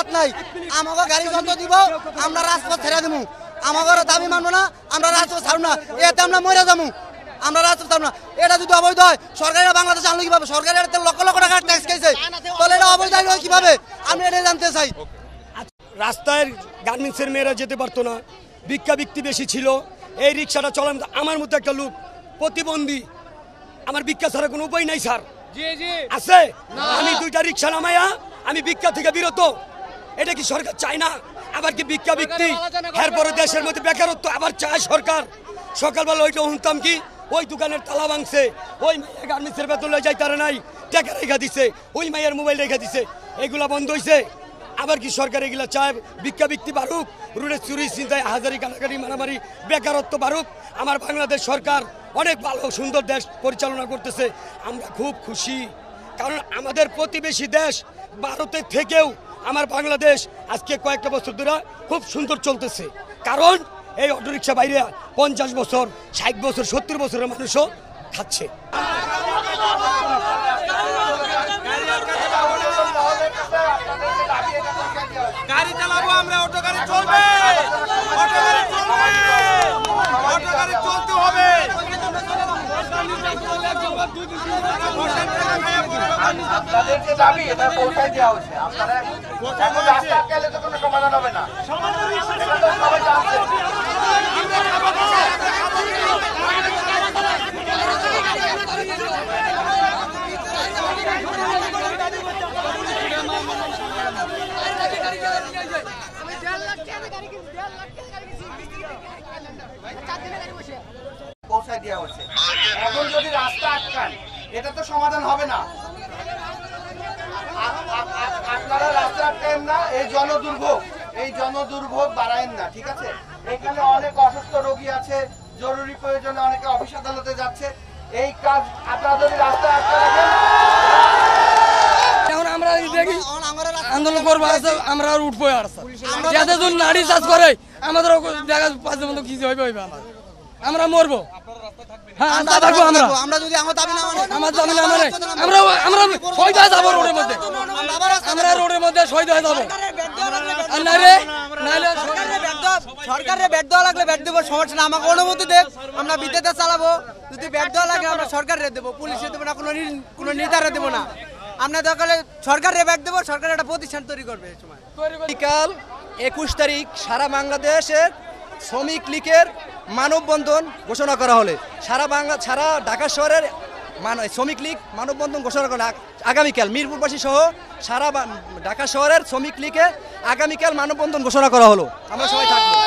বাদ নাই আমাকে গাড়ি যন্ত্র দিব আমরা রাজপথ ছেড়ে দেবো আমাকে দাবি মানবো না আমরা রাজপথ ছাড়ব না এতে আমরা মরে যাবো আমরা রাজপথ ছাড়ব না এটা যদি অবৈধ হয় সরকারেরা বাংলাদেশ আনলো কিভাবে সরকারের লক্ষ লক্ষ টাকার ট্যাক্স খেয়েছে তাহলে এটা অবৈধ হয় কিভাবে আমি এটা জানতে চাই রাস্তায় গার্মেন্টসের মেয়েরা যেতে পারতো না ভিক্ষাবৃত্তি বেশি ছিল এই রিক্সাটা চলার আমার মতো একটা লোক প্রতিবন্ধী আমার ভিক্ষা ছাড়া কোনো উপায় নাই স্যার আছে আমি দুইটা রিক্সা নামাইয়া আমি ভিক্ষা থেকে বিরত এটা কি সরকার চায় না আবার কি ভিক্ষাবৃত্তি এরপরে দেশের মধ্যে বেকারত্ব আবার চায় সরকার সকালবেলা ওইটা শুনতাম কি ওই দোকানের তালা ভাঙছে ওই গার্মেন্টসের বেতন লয়ে যাই তারা নাই টাকা রেখা দিছে ওই মাইয়ের মোবাইল রেখা দিছে এগুলা বন্ধ হয়েছে আবার কি সরকার এগুলা চায় ভিক্ষাবৃত্তি বাড়ুক রোডে চুরি চিন্তায় হাজারি কাটাকাটি মারামারি বেকারত্ব বাড়ুক আমার বাংলাদেশ সরকার অনেক ভালো সুন্দর দেশ পরিচালনা করতেছে আমরা খুব খুশি কারণ আমাদের প্রতিবেশী দেশ ভারতের থেকেও আমার বাংলাদেশ আজকে কয়েকটা বছর ধরে খুব সুন্দর চলতেছে কারণ এই অটোরিক্সা বাইরে 50 বছর 60 বছর 70 বছরের মানুষও খাচ্ছে গাড়ি চালাবো আমরা অটো গাড়ি চলবে অটো গাড়ি চলবে অটো গাড়ি চলতে হবে আপনাদের যে দাবি এটা পৌঁছায় দেওয়া হচ্ছে আপনারা এখন রাস্তা আটকালে তো কোনো সমাধান হবে না এটা তো সবাই জানছে পৌঁছায় দেওয়া হচ্ছে এখন যদি রাস্তা আটকান এটা তো সমাধান হবে না আপনারা রাস্তা আটকান না এই জনদুর্ভোগ বাড়ায়েন না ঠিক আছে এখানে অনেক অসুস্থ রোগী আছে জরুরি প্রয়োজনে অনেকে অফিস আদালতে যাচ্ছে এই কাজ আপনারা যদি রাস্তা আটকে রাখেন এখন আমরা দেখি আন্দোলন করবো আমরা আর উঠবো আর যাতে যদি নারী চাষ করে আমাদের দেখা পাঁচ মতো কি হইবে হইবে আমরা মরবো হ্যাঁ থাকবো আমরা যদি আমার দাবি না মানে আমরা শহীদ হয়ে যাবো রোডের মধ্যে আমরা রোডের মধ্যে শহীদ হয়ে যাবো সরকারের ব্যাট দেওয়া লাগলে ব্যাট দেবো সমস্যা না আমাকে অনুমতি দেখ আমরা বিদ্যুতে চালাবো যদি ব্যাট দেওয়া লাগে আমরা সরকারের দেবো পুলিশে দেবো না কোনো নেতারে দেবো না আমরা দরকার সরকারের ব্যাট দেবো সরকার একটা প্রতিষ্ঠান তৈরি করবে এই সময় বিকাল 21 তারিখ সারা বাংলাদেশের শ্রমিক লীগের মানববন্ধন ঘোষণা করা হলে সারা ঢাকা শহরের শ্রমিক লীগ মানববন্ধন ঘোষণা করা আগামীকাল মিরপুরবাসী সহ সারা ঢাকা শহরের শ্রমিক লীগে আগামীকাল মানববন্ধন ঘোষণা করা হলো আমরা সবাই থাকবো।